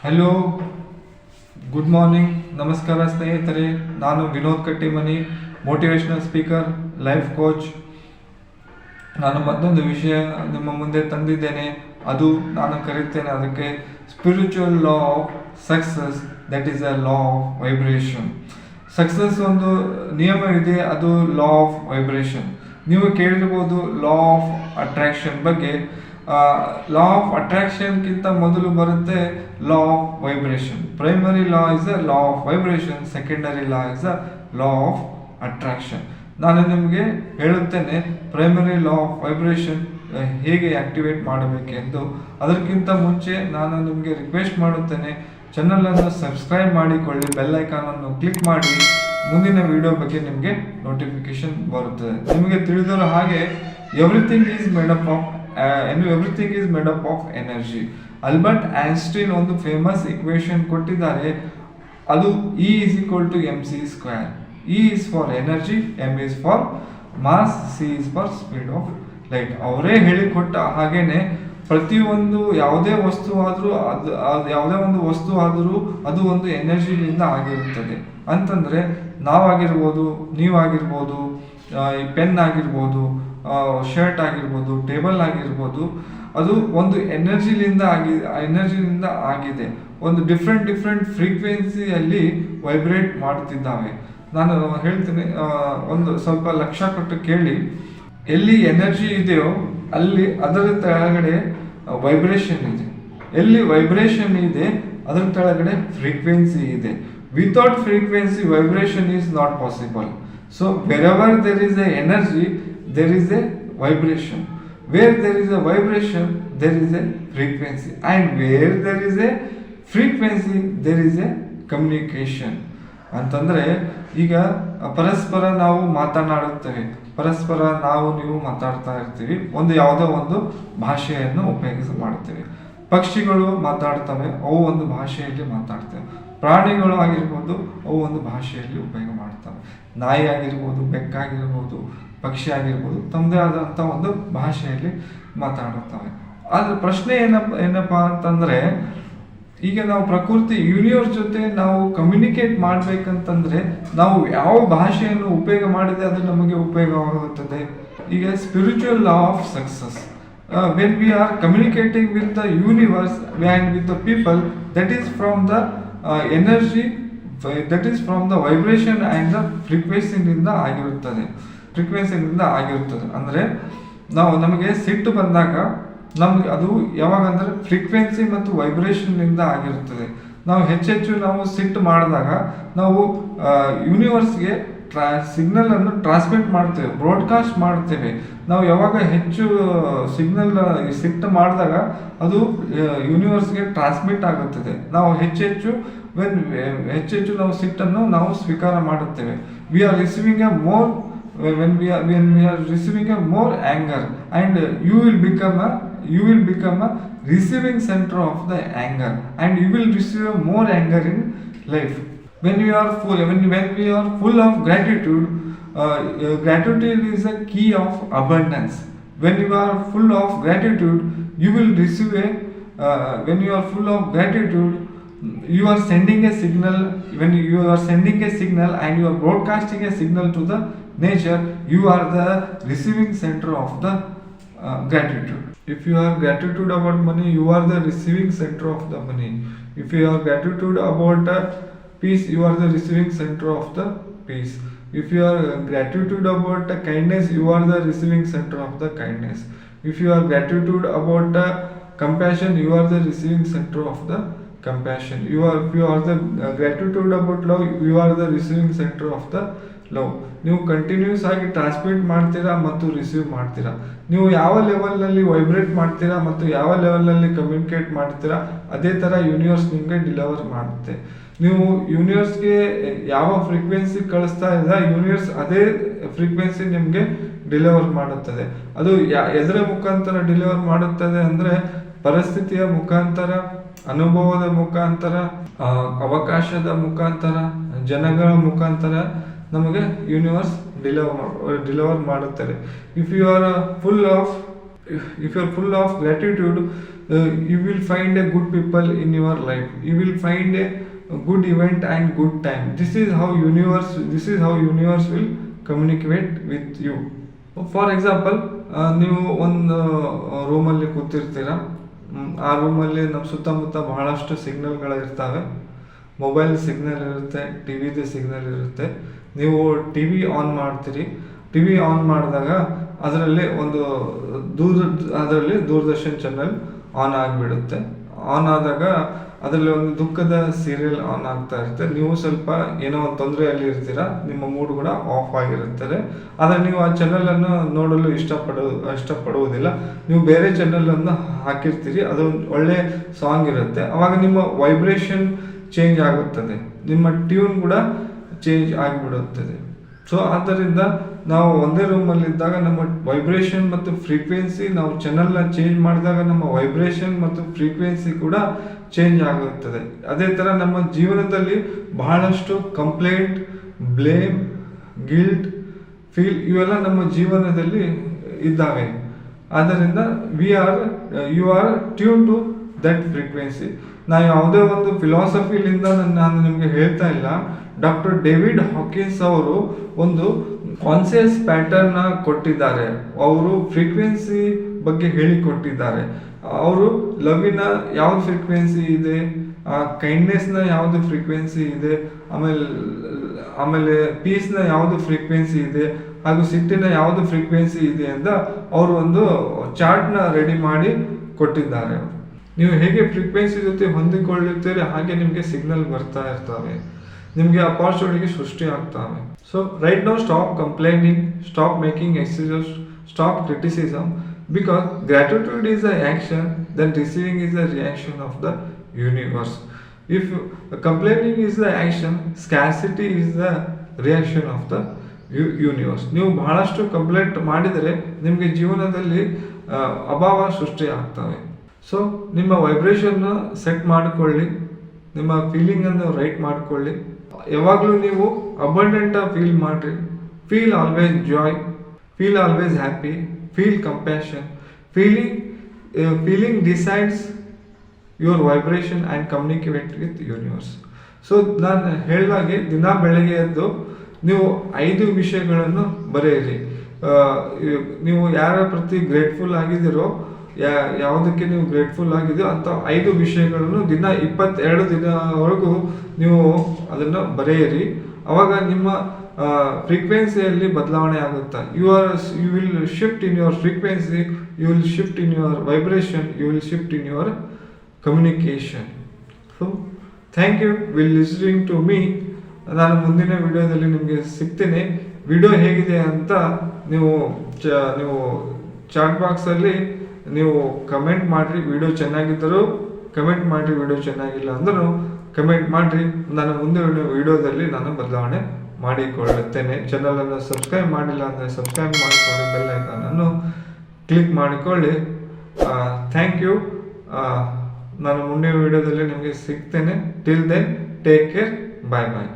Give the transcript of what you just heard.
Hello, good morning, ನಮಸ್ಕಾರ ಸ್ನೇಹಿತರೆ. ನಾನು Vinod Kattimani, motivational speaker, life coach. ನಾನು ಮತ್ತೊಂದು ವಿಷಯ ನಿಮ್ಮ ಮುಂದೆ ತಂದಿದ್ದೇನೆ. ಅದು ನಾನು ಕರೀತೇನೆ ಅದಕ್ಕೆ spiritual law of success, that is a law of vibration. Success ಒಂದು ನಿಯಮವಿದೆ, ಅದು ಲಾ ಆಫ್ ವೈಬ್ರೇಷನ್. ನೀವು ಕೇಳಿರ್ಬೋದು ಲಾ ಆಫ್ ಅಟ್ರಾಕ್ಷನ್ ಬಗ್ಗೆ. ಲಾ ಆಫ್ ಅಟ್ರಾಕ್ಷನ್ಗಿಂತ ಮೊದಲು ಬರುತ್ತೆ law of vibration. Primary law is a law of vibration, secondary law is a law of attraction. ನಾನು ನಿಮಗೆ ಹೇಳುತ್ತೇನೆ ಪ್ರೈಮರಿ ಲಾ ಆಫ್ ವೈಬ್ರೇಷನ್ ಹೇಗೆ ಆಕ್ಟಿವೇಟ್ ಮಾಡಬೇಕೆಂದು. ಅದಕ್ಕಿಂತ ಮುಂಚೆ ನಾನು ನಿಮಗೆ ರಿಕ್ವೆಸ್ಟ್ ಮಾಡುತ್ತೇನೆ, ಚಾನಲನ್ನು ಸಬ್ಸ್ಕ್ರೈಬ್ ಮಾಡಿಕೊಳ್ಳಿ, ಬೆಲ್ ಐಕಾನನ್ನು ಕ್ಲಿಕ್ ಮಾಡಿ. ಮುಂದಿನ ವಿಡಿಯೋ ಬಗ್ಗೆ ನಿಮಗೆ ನೋಟಿಫಿಕೇಶನ್ ಬರುತ್ತದೆ. ನಿಮಗೆ ತಿಳಿದಿರೋ ಹಾಗೆ everything is made up of energy. Albert Einstein ಒಂದು ಫೇಮಸ್ ಇಕ್ವೇಶನ್ ಕೊಟ್ಟಿದ್ದಾರೆ, ಅದು E is equal to mc square. E is for energy, m is for mass, c is for speed of light. ಅವರೇ ಹೇಳಿಕೊಟ್ಟ ಹಾಗೇನೆ ಪ್ರತಿಯೊಂದು ಯಾವುದೇ ವಸ್ತು ಆದರೂ ಅದು ಒಂದು ಎನರ್ಜಿಯಿಂದ ಆಗಿರುತ್ತದೆ. ಅಂತಂದ್ರೆ ನಾವಾಗಿರ್ಬೋದು, ನೀವಾಗಿರ್ಬೋದು, ಈ ಪೆನ್ ಆಗಿರ್ಬೋದು, ಶರ್ಟ್ ಆಗಿರ್ಬೋದು, ಟೇಬಲ್ ಆಗಿರ್ಬೋದು, ಅದು ಒಂದು ಎನರ್ಜಿಲಿಂದ ಆಗಿದೆ. ಒಂದು ಡಿಫ್ರೆಂಟ್ ಫ್ರೀಕ್ವೆನ್ಸಿಯಲ್ಲಿ ವೈಬ್ರೇಟ್ ಮಾಡುತ್ತಿದ್ದಾವೆ. ನಾನು ಹೇಳ್ತೀನಿ, ಒಂದು ಸ್ವಲ್ಪ ಲಕ್ಷ್ಯ ಕೊಟ್ಟು ಕೇಳಿ. ಎಲ್ಲಿ ಎನರ್ಜಿ ಇದೆಯೋ ಅಲ್ಲಿ ಅದರ ಕೆಳಗಡೆ ವೈಬ್ರೇಷನ್ ಇದೆ. ಎಲ್ಲಿ ವೈಬ್ರೇಷನ್ ಇದೆ ಅದರ ಕೆಳಗಡೆ ಫ್ರೀಕ್ವೆನ್ಸಿ ಇದೆ. Without frequency vibration is not possible. So wherever there is a energy, there is a vibration. Where there is a vibration, there is a frequency. And where there is a frequency, there is a communication. ಅಂತಂದ್ರೆ ಈಗ ಪರಸ್ಪರ ನಾವು ಮಾತನಾಡುತ್ತೇವೆ, ಪರಸ್ಪರ ನೀವು ಮಾತಾಡ್ತಾ ಇರ್ತೀವಿ, ಯಾವುದೋ ಒಂದು ಭಾಷೆಯನ್ನು ಉಪಯೋಗಿಸಿ ಮಾಡ್ತೇವೆ. ಪಕ್ಷಿಗಳು ಮಾತಾಡ್ತವೆ, ಅವು ಒಂದು ಭಾಷೆಯಲ್ಲಿ ಮಾತಾಡ್ತವೆ. ಪ್ರಾಣಿಗಳು ಆಗಿರ್ಬೋದು, ಅವು ಒಂದು ಭಾಷೆಯಲ್ಲಿ ಉಪಯೋಗ ಮಾಡ್ತವೆ. ನಾಯಿ ಆಗಿರ್ಬೋದು, ಬೆಕ್ಕಾಗಿರ್ಬೋದು, ಪಕ್ಷಿ ಆಗಿರ್ಬೋದು, ತಮ್ಮದೇ ಆದಂಥ ಒಂದು ಭಾಷೆಯಲ್ಲಿ ಮಾತಾಡುತ್ತವೆ. ಆದರೆ ಪ್ರಶ್ನೆ ಏನಪ್ಪ ಅಂತಂದರೆ, ಈಗ ನಾವು ಪ್ರಕೃತಿ ಯೂನಿವರ್ಸ್ ಜೊತೆ ನಾವು ಕಮ್ಯುನಿಕೇಟ್ ಮಾಡಬೇಕಂತಂದರೆ ನಾವು ಯಾವ ಭಾಷೆಯನ್ನು ಉಪಯೋಗ ಮಾಡಿದರೆ ಅದು ನಮಗೆ ಉಪಯೋಗವಾಗುತ್ತದೆ. ಈಗ spiritual law of success, when we are communicating with the universe and with the people, that is from the energy, that is from the vibration and the frequency ನಿಂದ ಆಗಿರುತ್ತದೆ. ಅಂದರೆ ನಮಗೆ ಸಿಟ್ಟು ಬಂದಾಗ ನಮ್ಗೆ ಅದು ಯಾವಾಗ ಅಂದರೆ ಫ್ರೀಕ್ವೆನ್ಸಿ ಮತ್ತು ವೈಬ್ರೇಷನ್ ನಿಂದ ಆಗಿರುತ್ತದೆ. ನಾವು ಹೆಚ್ಚೆಚ್ಚು ಸಿಟ್ಟು ಮಾಡಿದಾಗ ನಾವು ಯೂನಿವರ್ಸ್ಗೆ ಸಿಗ್ನಲ್ ಅನ್ನು ಟ್ರಾನ್ಸ್ಮಿಟ್ ಮಾಡ್ತೇವೆ, ಬ್ರಾಡ್ಕಾಸ್ಟ್ ಮಾಡ್ತೇವೆ. ನಾವು ಯಾವಾಗ ಹೆಚ್ಚು ಸಿಗ್ನಲ್ ಸಿಟ್ಟು ಮಾಡಿದಾಗ ಅದು ಯೂನಿವರ್ಸ್ಗೆ ಟ್ರಾನ್ಸ್ಮಿಟ್ ಆಗುತ್ತದೆ. ನಾವು ಹೆಚ್ಚೆಚ್ಚು ನಾವು ಸಿಟ್ಟನ್ನು ನಾವು ಸ್ವೀಕಾರ ಮಾಡುತ್ತೇವೆ. We are receiving A more when we are receiving a more anger, and you will become a receiving center of the anger, and you will receive more anger in life. When we are full of gratitude, gratitude is a key of abundance. When you are full of gratitude, you will receive when you are full of gratitude, you are sending a signal. When you are sending a signal and you are broadcasting a signal to the nature, you are the receiving center of the gratitude. If you are gratitude about money, you are the receiving center of the money. If you are gratitude about peace, you are the receiving center of the peace. If you are gratitude about kindness, you are the receiving center of the kindness. If you are gratitude about compassion, you are the receiving center of the compassion. If you are the gratitude about love, you are the receiving center of the love. ನೀವು continuous ಆಗಿ transmit ಮಾಡ್ತೀರಾ ಮತ್ತು receive ಮಾಡ್ತೀರಾ. ನೀವು ಯಾವ ಲೆವೆಲ್ನಲ್ಲಿ vibrate ಮಾಡ್ತೀರಾ ಮತ್ತು ಯಾವ ಲೆವೆಲ್ನಲ್ಲಿ ಕಮ್ಯುನಿಕೇಟ್ ಮಾಡ್ತೀರಾ, ಅದೇ ಥರ ಯೂನಿವರ್ಸ್ ನಿಮಗೆ ಡಿಲಿವರ್ ಮಾಡುತ್ತೆ. ನೀವು ಯೂನಿವರ್ಸ್ಗೆ ಯಾವ ಫ್ರೀಕ್ವೆನ್ಸಿ ಕಳಿಸ್ತಾ ಇದ್ದ, ಯೂನಿವರ್ಸ್ ಅದೇ ಫ್ರೀಕ್ವೆನ್ಸಿ ನಿಮಗೆ ಡಿಲಿವರ್ ಮಾಡುತ್ತದೆ. ಅದು ಎದರ ಮುಖಾಂತರ ಡಿಲಿವರ್ ಮಾಡುತ್ತದೆ ಅಂದರೆ ಪರಿಸ್ಥಿತಿಯ ಮುಖಾಂತರ, ಅನುಭವದ ಮುಖಾಂತರ, ಅವಕಾಶದ ಮುಖಾಂತರ, ಜನಗಳ ಮುಖಾಂತರ ನಮಗೆ ಯೂನಿವರ್ಸ್ ಡಿಲಿವರ್ ಮಾಡುತ್ತಾರೆ. If you are full of gratitude, you will find a good people in your life, you will find a good event and good time. This is how universe will communicate with you. For example, ನೀವು ಒಂದು ರೂಮಲ್ಲಿ ಕೂತಿರ್ತೀರ. ಆ ರೂಮಲ್ಲಿ ನಮ್ಮ ಸುತ್ತಮುತ್ತ ಬಹಳಷ್ಟು ಸಿಗ್ನಲ್ಗಳಿರ್ತವೆ. Mobile signal ಇರುತ್ತೆ, T ವಿದು signal ಇರುತ್ತೆ. ನೀವು ಟಿ ವಿ ಆನ್ ಮಾಡ್ತೀರಿ. ಟಿ ವಿ ಆನ್ ಮಾಡಿದಾಗ ಅದರಲ್ಲಿ ದೂರದರ್ಶನ್ ಚಾನಲ್ ಆನ್ ಆಗಿಬಿಡುತ್ತೆ. ಆನ್ ಆದಾಗ ಅದರಲ್ಲಿ ಒಂದು ದುಃಖದ ಸೀರಿಯಲ್ ಆನ್ ಆಗ್ತಾ ಇರುತ್ತೆ. ನೀವು ಸ್ವಲ್ಪ ಏನೋ ಒಂದು ತೊಂದರೆಯಲ್ಲಿ ಇರ್ತೀರ, ನಿಮ್ಮ ಮೂಡ್ ಕೂಡ ಆಫ್ ಆಗಿರುತ್ತದೆ. ಆದರೆ ನೀವು ಆ ಚಾನಲನ್ನು ನೋಡಲು ಇಷ್ಟಪಡುವುದಿಲ್ಲ. ನೀವು ಬೇರೆ ಚಾನಲನ್ನು ಹಾಕಿರ್ತೀರಿ, ಅದು ಒಳ್ಳೆ ಸಾಂಗ್ ಇರುತ್ತೆ. ಅವಾಗ ನಿಮ್ಮ ವೈಬ್ರೇಷನ್ ಚೇಂಜ್ ಆಗುತ್ತದೆ, ನಿಮ್ಮ ಟ್ಯೂನ್ ಕೂಡ ಚೇಂಜ್ ಆಗಿಬಿಡುತ್ತದೆ. ಸೊ ಆದ್ದರಿಂದ ನಾವು ಒಂದೇ ರೂಮಲ್ಲಿದ್ದಾಗ ನಮ್ಮ ವೈಬ್ರೇಷನ್ ಮತ್ತು ಫ್ರೀಕ್ವೆನ್ಸಿ, ನಾವು ಚಾನಲ್ನ ಚೇಂಜ್ ಮಾಡಿದಾಗ ನಮ್ಮ ವೈಬ್ರೇಷನ್ ಮತ್ತು ಫ್ರೀಕ್ವೆನ್ಸಿ ಕೂಡ ಚೇಂಜ್ ಆಗುತ್ತದೆ. ಅದೇ ಥರ ನಮ್ಮ ಜೀವನದಲ್ಲಿ ಬಹಳಷ್ಟು ಕಂಪ್ಲೇಂಟ್, ಬ್ಲೇಮ್, ಗಿಲ್ಟ್, ಫೀಲ್ ಇವೆಲ್ಲ ನಮ್ಮ ಜೀವನದಲ್ಲಿ ಇದ್ದಾವೆ. ಆದ್ದರಿಂದ you are tune to that frequency. ನಾನು ಯಾವುದೇ ಒಂದು ಫಿಲಾಸಫಿಲಿಂದ ನಾನು ನಿಮಗೆ ಹೇಳ್ತಾ ಇಲ್ಲ. ಡಾಕ್ಟರ್ ಡೇವಿಡ್ ಹಾಕಿನ್ಸ್ ಅವರು ಒಂದು ಕಾನ್ಸಿಯಸ್ ಪ್ಯಾಟರ್ನ್ ಕೊಟ್ಟಿದ್ದಾರೆ. ಅವರು ಫ್ರೀಕ್ವೆನ್ಸಿ ಬಗ್ಗೆ ಹೇಳಿಕೊಟ್ಟಿದ್ದಾರೆ. ಅವರು ಲವ್ವಿನ ಯಾವ್ದು ಫ್ರೀಕ್ವೆನ್ಸಿ ಇದೆ, ಕೈಂಡ್ನೆಸ್ನ ಯಾವುದು ಫ್ರೀಕ್ವೆನ್ಸಿ ಇದೆ, ಆಮೇಲೆ ಪೀಸ್ನ ಯಾವುದು ಫ್ರೀಕ್ವೆನ್ಸಿ ಇದೆ, ಹಾಗೂ ಸಿಟ್ಟಿನ ಯಾವುದು ಫ್ರೀಕ್ವೆನ್ಸಿ ಇದೆ ಅಂತ ಅವರು ಒಂದು ಚಾರ್ಟ್ನ ರೆಡಿ ಮಾಡಿ ಕೊಟ್ಟಿದ್ದಾರೆ. ನೀವು ಹೇಗೆ ಫ್ರೀಕ್ವೆನ್ಸಿ ಜೊತೆ ಹೊಂದಿಕೊಳ್ಳುತ್ತೀರಿ ಹಾಗೆ ನಿಮಗೆ ಸಿಗ್ನಲ್ ಬರ್ತಾ ಇರ್ತವೆ, ನಿಮಗೆ ಅಪಾರ್ಚುನಿಟಿ ಸೃಷ್ಟಿ ಆಗ್ತವೆ. So right now stop complaining, stop making excuses, stop criticism, because gratitude is the action, then receiving is the reaction of the universe. If complaining is the action, scarcity is the reaction of the universe. ನೀವು ಬಹಳಷ್ಟು complaint ಮಾಡಿದರೆ ನಿಮಗೆ ಜೀವನದಲ್ಲಿ ಅಭಾವ ಸೃಷ್ಟಿ ಆಗ್ತವೆ. So ನಿಮ್ಮ ವೈಬ್ರೇಷನ್ನ set ಮಾಡಿಕೊಳ್ಳಿ, ನಿಮ್ಮ ಫೀಲಿಂಗನ್ನು ರೈಟ್ ಮಾಡಿಕೊಳ್ಳಿ. ಯಾವಾಗಲೂ ನೀವು ಅಬಂಡೆಂಟಾಗಿ ಫೀಲ್ ಮಾಡಿರಿ. Feel always Joy, feel always happy, feel compassion. Feeling decides your vibration and communicate with universe. So ನಾನು ಹೇಳಿದಾಗೆ ದಿನ ಬೆಳಗ್ಗೆ ಎದ್ದು ನೀವು 5 ವಿಷಯಗಳನ್ನು ಬರೆಯಿರಿ. ನೀವು ಯಾರ ಪ್ರತಿ ಗ್ರೇಟ್ಫುಲ್ ಆಗಿದ್ದೀರೋ, ಯಾವುದಕ್ಕೆ ನೀವು ಗ್ರೇಟ್ಫುಲ್ ಆಗಿದೆಯೋ ಅಂತ 5 ವಿಷಯಗಳನ್ನು ದಿನ 22 ದಿನವರೆಗೂ ನೀವು ಅದನ್ನು ಬರೆಯಿರಿ. ಅವಾಗ ನಿಮ್ಮ ಫ್ರೀಕ್ವೆನ್ಸಿಯಲ್ಲಿ ಬದಲಾವಣೆ ಆಗುತ್ತೆ. You will shift in your frequency, you will shift in your vibration, you will shift in your communication. So thank you will listening to me. ನಾನು ಮುಂದಿನ ವಿಡಿಯೋದಲ್ಲಿ ನಿಮಗೆ ಸಿಗ್ತೇನೆ. ವಿಡಿಯೋ ಹೇಗಿದೆ ಅಂತ ನೀವು ಚಾಟ್ ಬಾಕ್ಸಲ್ಲಿ ನೀವು ಕಮೆಂಟ್ ಮಾಡಿರಿ. ವಿಡಿಯೋ ಚೆನ್ನಾಗಿದ್ದರೂ ಕಮೆಂಟ್ ಮಾಡಿರಿ, ವಿಡಿಯೋ ಚೆನ್ನಾಗಿಲ್ಲ ಅಂದರೂ ಕಮೆಂಟ್ ಮಾಡಿರಿ. ನಾನು ಮುಂದೆ ವಿಡಿಯೋದಲ್ಲಿ ನಾನು ಬದಲಾವಣೆ ಮಾಡಿಕೊಳ್ಳುತ್ತೇನೆ. ಚಾನಲನ್ನು ಸಬ್ಸ್ಕ್ರೈಬ್ ಮಾಡಿಲ್ಲ ಅಂದರೆ ಸಬ್ಸ್ಕ್ರೈಬ್ ಮಾಡಿಕೊಳ್ಳಿ, ಬೆಲ್ ಐಕಾನನ್ನು ಕ್ಲಿಕ್ ಮಾಡಿಕೊಳ್ಳಿ. Thank you. ನಾನು ಮುಂದಿನ ವಿಡಿಯೋದಲ್ಲಿ ನಿಮಗೆ ಸಿಗ್ತೇನೆ. Till then take care, bye ಬಾಯ್.